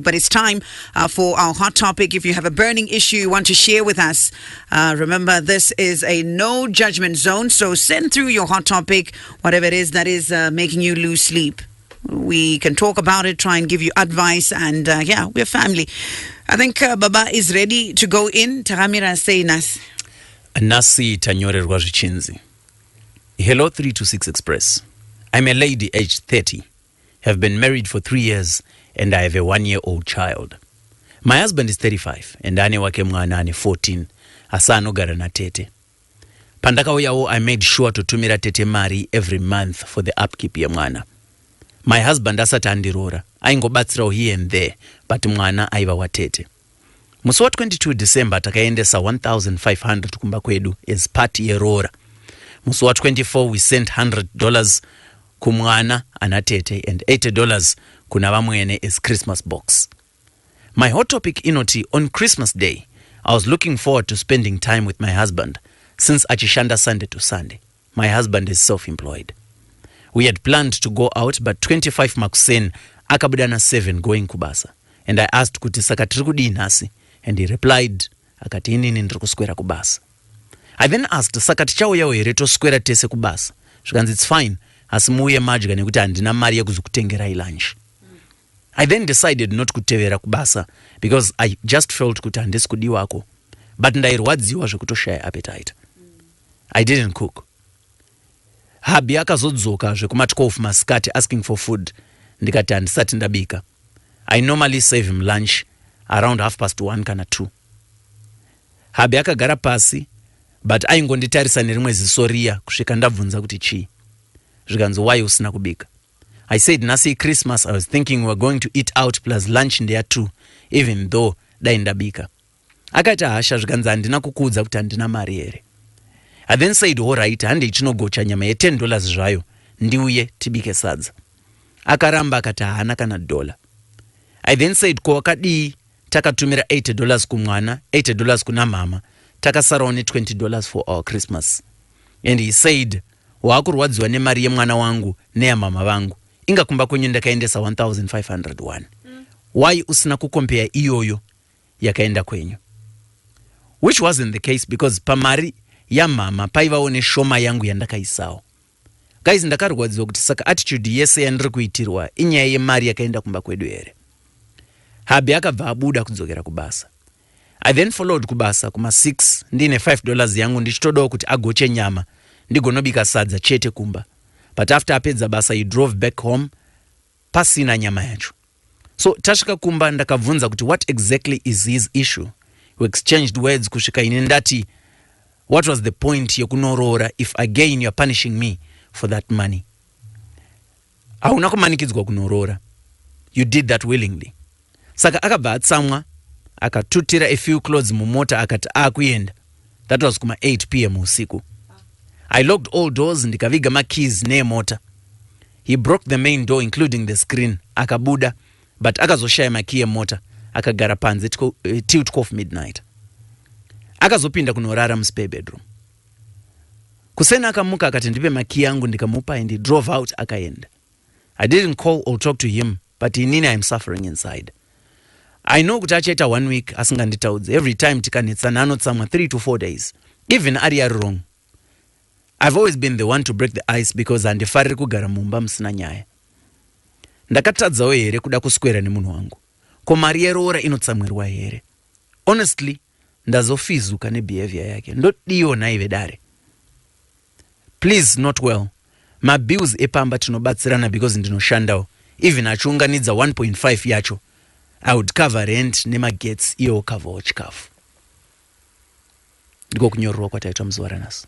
but it's time for our hot topic. If you have a burning issue you want to share with us, remember this is a no judgment zone, so send through your hot topic, whatever it is that is making you lose sleep. We can talk about it, try and give you advice, and we're family. I think Baba is ready to go in. Totumira, say nas. Nasi tanyorerwa zvichinzi. Hello 326 Express. I'm a lady aged 30. Have been married for 3 years and I have a 1-year-old child. My husband is 35 and anewake mwana 14. Asa anogara natete. Pandakauyawo, I made sure to totumira tete mari every month for the upkeep yemwana. My husband asati andiroora. Aingobatsirawo here and there, but mwana aiva watete. Musi 22 December takaendesa 1,500 kumba kwedu as part yeroora. Musi 24 we sent $100 kumwana anatete and $80 kunaVamwene as Christmas box. My hot topic inoti, on Christmas Day, I was looking forward to spending time with my husband since achishanda Sunday to Sunday. My husband is self-employed. We had planned to go out, but 25 makuseni, akabuda na 7 going kubasa. And I asked kuti Saka tikudii nasi, and he replied, akati inini ndirikuswera kubasa. I then asked, Saka tichauyawo here toswera tese kubasa. Zvikanzi it's fine, asi muuye madya nekuti handina mari yekuzokutengerai lunch. I then decided not kutevera kubasa because I just felt kuti handisi kudiwako, but ndairwadziwa zvekutoshaya appetite. I didn't cook. Habi akazodzoka zvekuma 12 masikati asking for food. Ndikati handisati ndabika. I normally save him lunch around 1:30 kana 2. Habi akagara pasi, but aingonditarisa nerimwe ziso riya kusvika ndabvunza kuti chii. Zvikanzi why usina kubika. I said nasi Christmas I was thinking we were going to eat out plus lunch ndeya 2, even though dai ndabika. Akati hasha zvikanzi handina kukudza kuti handina mari here. I then said all right, hande ichinogocha nyama $10 zvayo ndiuye tibike sadza. Akaramba akati hana kana $1. I then said ko wakadii takatumira $80 kumwana, $80 kuna mama, takasarawo $20 for our Christmas. And he said waakurwadziwa nemari yemwana wangu neya mama vangu, inga kumba kwenyu ndakaendesa 1,501. Why usina kukompea iyoyo yakaenda kwenyu? Which wasn't the case because pamari ya mama paivawo neshoma yangu yandakaisawo. Guys, ndakarwadziwa kuti Saka attitude yese yandiri kuitirwa inyaya yemari yakaenda kumba kwedu here. Habi akabva abuda kudzokera kubasa. I then followed kubasa kuma 6 ndine $5 yangu ndichitodawo kuti agoche nyama ndigonobika sadza chete kumba. But after apedza basa he drove back home pasina nyama yacho. So tasvika kumba ndakabvunza kuti what exactly is his issue. We exchanged words kusvika ine ndati what was the point yekunooroora if again you are punishing me for that money. Hauna kumanikidzwa kunooroora. You did that willingly. Saka akabva atsamwa akatutira a few clothes mumota akati akuenda. That was kuma 8 p.m. usiku. I locked all doors ndikaviga makeys neemota. He broke the main door including the screen akabuda, but akazoshaya makey emota akagara panze till 12 midnight. Akazopinda kunorara muspare bedroom. Kuseni akamuka akati ndipe makey yangu ndikamupa and he drove out akaenda. I didn't call or talk to him, but inini I'm suffering inside. I know kuti achaita 1 week asinganditaudze. Every time tikanetsana anotsamwa 3 to 4 days. Even ari wrong. I've always been the one to break the ice because handifariri kugara mumba musina nyaya. Ndakatadzawo here kuda kuswera nemunhu wangu. Ko mari yeroora inotsamwirwa here. Honestly, ndazofizuka nebehavior yake. Ndodiyo naive dare. Please, not well. My bills epamba tinobatsirana because ndinoshandawo. Even achiunganidza 1.5 yacho, I would cover rent nemagetsi iyo cover chikafu. Ndiko kunyorwa kwataitwa musi waranhasi.